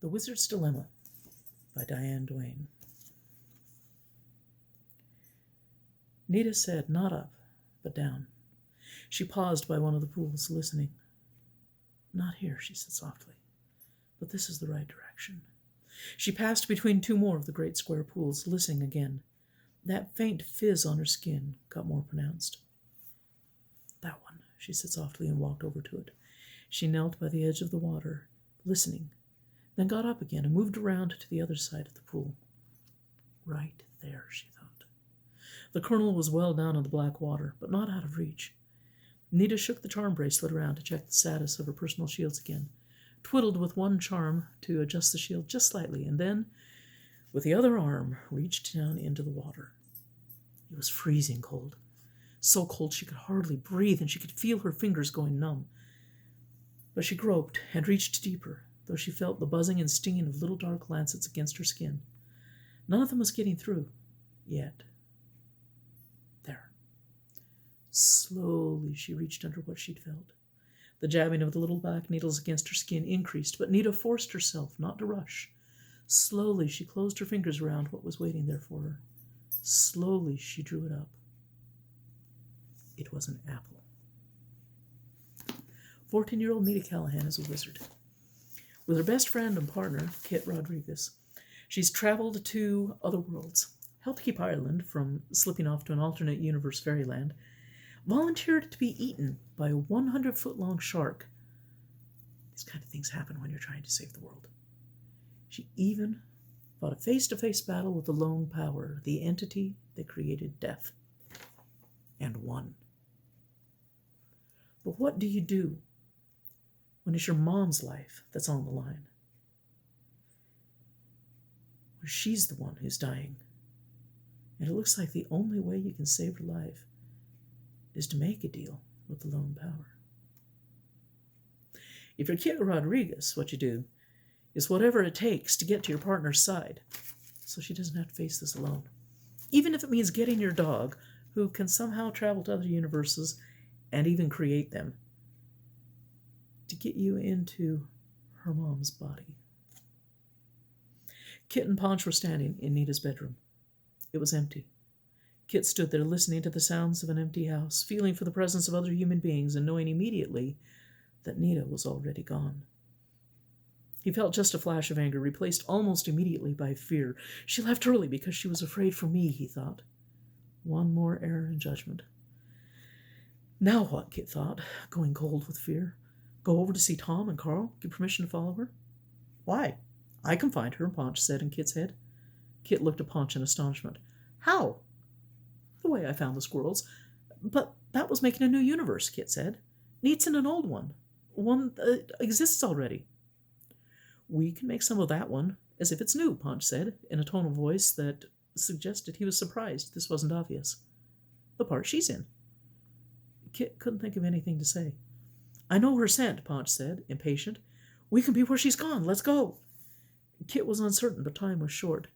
The Wizard's Dilemma by Diane Duane. Nita said, not up, but down. She paused by one of the pools, listening. Not here, she said softly, but this is the right direction. She passed between two more of the great square pools, listening again. That faint fizz on her skin got more pronounced. That one, she said softly and walked over to it. She knelt by the edge of the water, listening, then got up again and moved around to the other side of the pool. Right there, she thought. The colonel was well down in the black water, but not out of reach. Nita shook the charm bracelet around to check the status of her personal shields again, twiddled with one charm to adjust the shield just slightly, and then, with the other arm, reached down into the water. It was freezing cold, so cold she could hardly breathe, and she could feel her fingers going numb. But she groped and reached deeper, though she felt the buzzing and stinging of little dark lancets against her skin. None of them was getting through, yet. There. Slowly she reached under what she'd felt. The jabbing of the little black needles against her skin increased, but Nita forced herself not to rush. Slowly she closed her fingers around what was waiting there for her. Slowly she drew it up. It was an apple. 14-year-old Nita Callahan is a wizard. With her best friend and partner, Kit Rodriguez, she's traveled to other worlds, helped keep Ireland from slipping off to an alternate universe fairyland, volunteered to be eaten by a 100-foot-long shark. These kind of things happen when you're trying to save the world. She even fought a face-to-face battle with the lone power, the entity that created death, and won. But what do you do when it's your mom's life that's on the line? When she's the one who's dying, and it looks like the only way you can save her life is to make a deal with the lone power. If you're Kit Rodriguez, what you do is whatever it takes to get to your partner's side, so she doesn't have to face this alone. Even if it means getting your dog, who can somehow travel to other universes and even create them, to get you into her mom's body. Kit and Ponch were standing in Nita's bedroom. It was empty. Kit stood there listening to the sounds of an empty house, feeling for the presence of other human beings, and knowing immediately that Nita was already gone. He felt just a flash of anger, replaced almost immediately by fear. She left early because she was afraid for me, he thought. One more error in judgment. Now what, Kit thought, going cold with fear? Go over to see Tom and Carl, get permission to follow her? Why? I can find her, Ponch said in Kit's head. Kit looked at Ponch in astonishment. How? The way I found the squirrels. But that was making a new universe, Kit said. Needs in an old one. One that exists already. We can make some of that one, as if it's new, Ponch said, in a tone of voice that suggested he was surprised this wasn't obvious. The part she's in. Kit couldn't think of anything to say. I know her scent, Ponch said, impatient. We can be where she's gone. Let's go. Kit was uncertain, but time was short.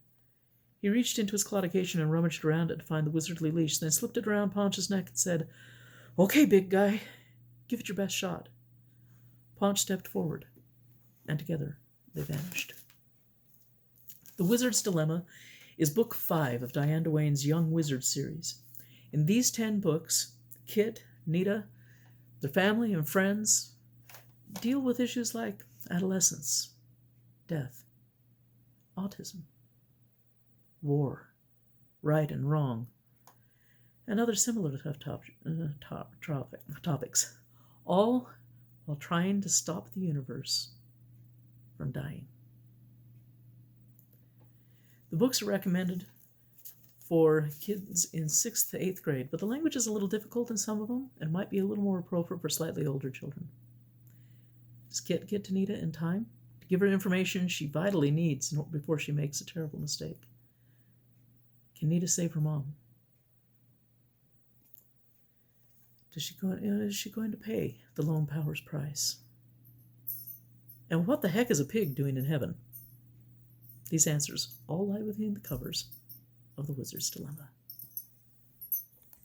He reached into his claudication and rummaged around it to find the wizardly leash, then slipped it around Ponch's neck and said, Okay, big guy, give it your best shot. Ponch stepped forward, and together they vanished. The Wizard's Dilemma is book 5 of Diane Duane's Young Wizard series. In these 10 books, Kit, Nita, their family and friends deal with issues like adolescence, death, autism, war, right and wrong, and other similar topics, all while trying to stop the universe from dying. The books are recommended for kids in 6th to 8th grade, but the language is a little difficult in some of them and might be a little more appropriate for slightly older children. Does Kit get to Nita in time to give her information she vitally needs before she makes a terrible mistake? Can Nita save her mom? Is she going to pay the lone power's price? And what the heck is a pig doing in heaven? These answers all lie within the covers of The Wizard's Dilemma.